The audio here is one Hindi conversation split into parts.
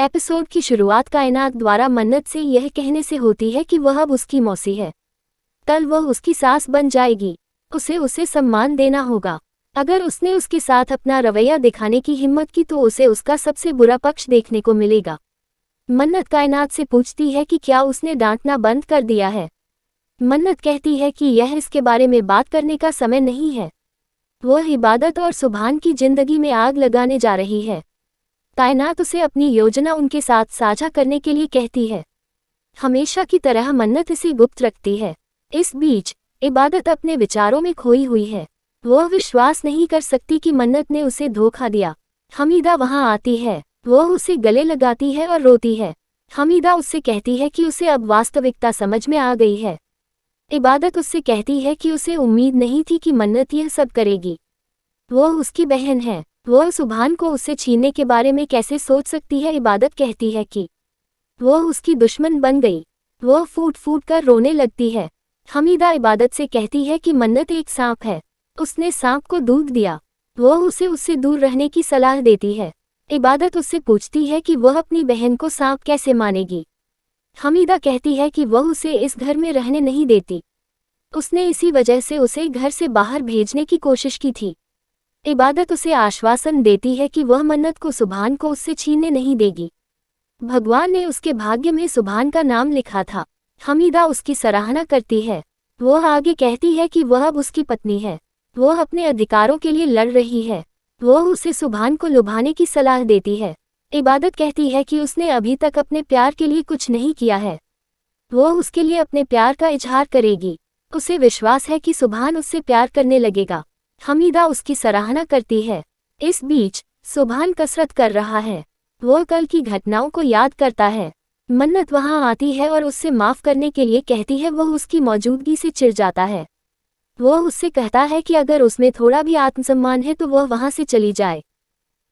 एपिसोड की शुरुआत कायनात द्वारा मन्नत से यह कहने से होती है कि वह अब उसकी मौसी है। कल वह उसकी सास बन जाएगी। उसे सम्मान देना होगा। अगर उसने उसके साथ अपना रवैया दिखाने की हिम्मत की तो उसे उसका सबसे बुरा पक्ष देखने को मिलेगा। मन्नत कायनात से पूछती है कि क्या उसने डांटना बंद कर दिया है। मन्नत कहती है कि यह इसके बारे में बात करने का समय नहीं है। वह इबादत और सुभान की जिंदगी में आग लगाने जा रही है। कायनात उसे अपनी योजना उनके साथ साझा करने के लिए कहती है। हमेशा की तरह मन्नत इसे गुप्त रखती है। इस बीच इबादत अपने विचारों में खोई हुई है। वह विश्वास नहीं कर सकती कि मन्नत ने उसे धोखा दिया। हमीदा वहां आती है। वह उसे गले लगाती है और रोती है। हमीदा उससे कहती है कि उसे अब वास्तविकता समझ में आ गई है। इबादत उससे कहती है कि उसे उम्मीद नहीं थी कि मन्नत यह सब करेगी। वह उसकी बहन है। वह सुभान को उससे छीनने के बारे में कैसे सोच सकती है। इबादत कहती है कि वह उसकी दुश्मन बन गई। वह फूट फूट कर रोने लगती है। हमीदा इबादत से कहती है कि मन्नत एक सांप है। उसने सांप को दूध दिया। वह उसे उससे दूर रहने की सलाह देती है। इबादत उससे पूछती है कि वह अपनी बहन को सांप कैसे मानेगी। हमीदा कहती है कि वह उसे इस घर में रहने नहीं देती। उसने इसी वजह से उसे घर से बाहर भेजने की कोशिश की थी। इबादत उसे आश्वासन देती है कि वह मन्नत को सुभान को उससे छीनने नहीं देगी। भगवान ने उसके भाग्य में सुभान का नाम लिखा था। हमीदा उसकी सराहना करती है। वह आगे कहती है कि वह अब उसकी पत्नी है। वह अपने अधिकारों के लिए लड़ रही है। वह उसे सुभान को लुभाने की सलाह देती है। इबादत कहती है कि उसने अभी तक अपने प्यार के लिए कुछ नहीं किया है। वह उसके लिए अपने प्यार का इजहार करेगी। उसे विश्वास है कि सुभान उससे प्यार करने लगेगा। हमीदा उसकी सराहना करती है। इस बीच सुभान कसरत कर रहा है। वह कल की घटनाओं को याद करता है। मन्नत वहां आती है और उससे माफ करने के लिए कहती है। वह उसकी मौजूदगी से चिढ़ जाता है। वह उससे कहता है कि अगर उसमें थोड़ा भी आत्मसम्मान है तो वह वहां से चली जाए।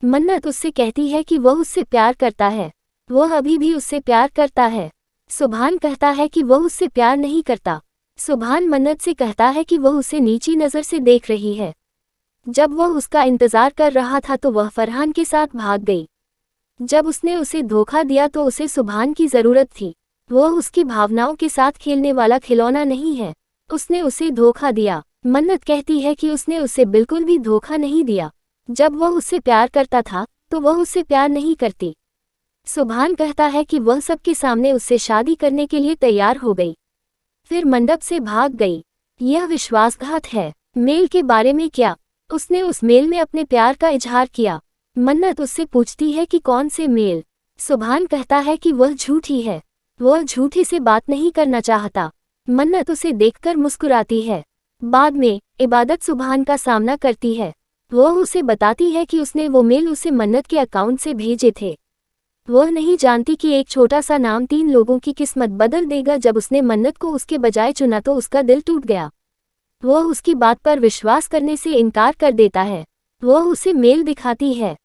मन्नत उससे कहती है कि वह उससे प्यार करता है। वह अभी भी उससे प्यार करता है। सुभान कहता है कि वह उससे प्यार नहीं करता। सुभान मन्नत से कहता है कि वह उसे नीची नज़र से देख रही है। जब वह उसका इंतज़ार कर रहा था तो वह फरहान के साथ भाग गई। जब उसने उसे धोखा दिया तो उसे सुभान की ज़रूरत थी। वह उसकी भावनाओं के साथ खेलने वाला खिलौना नहीं है। उसने उसे धोखा दिया। मन्नत कहती है कि उसने उसे बिल्कुल भी धोखा नहीं दिया। जब वह उससे प्यार करता था तो वह उससे प्यार नहीं करती। सुभान कहता है कि वह सबके सामने उससे शादी करने के लिए तैयार हो गई, फिर मंडप से भाग गई। यह विश्वासघात है। मेल के बारे में क्या? उसने उस मेल में अपने प्यार का इजहार किया। मन्नत उससे पूछती है कि कौन से मेल? सुभान कहता है कि वह झूठी है। वह झूठी से बात नहीं करना चाहता। मन्नत उसे देखकर मुस्कुराती है। बाद में इबादत सुभान का सामना करती है। वह उसे बताती है कि उसने वो मेल उसे मन्नत के अकाउंट से भेजे थे। वह नहीं जानती कि एक छोटा सा नाम 3 लोगों की किस्मत बदल देगा। जब उसने मन्नत को उसके बजाय चुना तो उसका दिल टूट गया। वह उसकी बात पर विश्वास करने से इनकार कर देता है। वह उसे मेल दिखाती है।